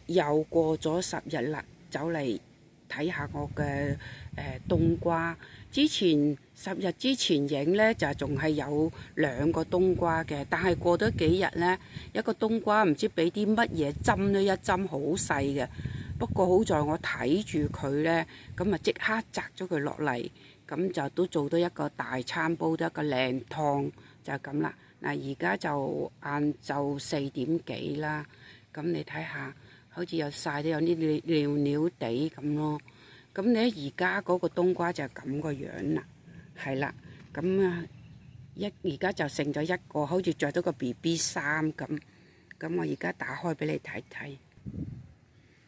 又過咗10日啦，走嚟睇下我嘅冬瓜。之前10日之前影呢，就仲係有2個冬瓜嘅，但係過咗幾日呢，一個冬瓜唔知俾啲乜嘢針咗一針，好細嘅。不過好在我睇住佢呢，咁啊即刻摘咗佢落嚟，咁就都做到一個大餐，煲到一個靚湯，就係咁啦。嗱，而家就晏晝4點幾啦，咁你睇下，好似有曬到有啲尿尿地咁咯。咁你而家嗰個冬瓜就係咁個樣啦，係啦，咁啊而家就剩咗一個，好似着到個 BB 衫咁。咁我而家打開俾你睇睇，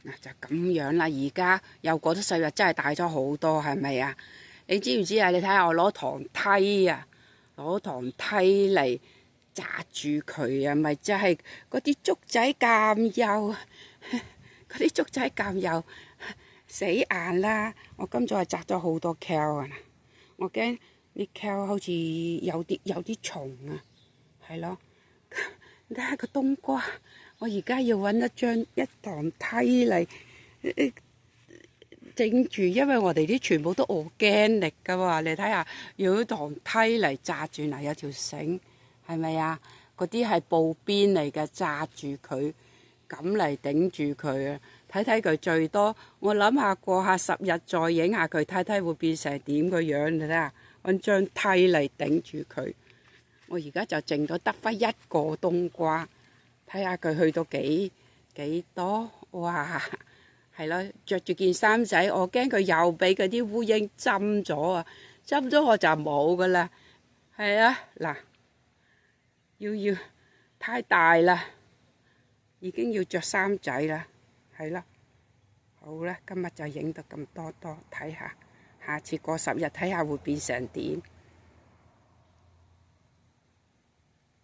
嗱就咁樣啦。而家又過咗4日，真係大咗好多，係咪啊？你知唔知啊？你睇下我攞糖梯啊，攞糖梯嚟紮住佢啊，咪就係嗰啲竹仔咁幼，嗰啲竹仔咁幼。死硬啦！我今早係摘咗好多 Kale 啊，我驚啲 Kale 好似有啲蟲啊，係咯。你睇下個冬瓜，我而家要揾一堂梯嚟整住，因為我哋啲全部都organic噶喎。你睇下，要一堂梯嚟紮住，嗱有條繩，係咪啊？嗰啲係布邊嚟嘅，紮住佢，咁嚟頂住佢啊！睇睇佢最多，我諗下過下10日再影下佢，睇睇會變成點個樣。你睇下，揾張梯嚟頂住佢。我而家就剩咗得返一個冬瓜，睇下佢去到幾多？哇，係咯，着住件衫仔，我驚佢又俾嗰啲烏蠅針咗啊！針咗我就冇噶啦。係啊，嗱，要太大啦，已經要着衫仔啦。係啦，好啦，今日就影到咁多，睇下，下次過10日睇下會變成點。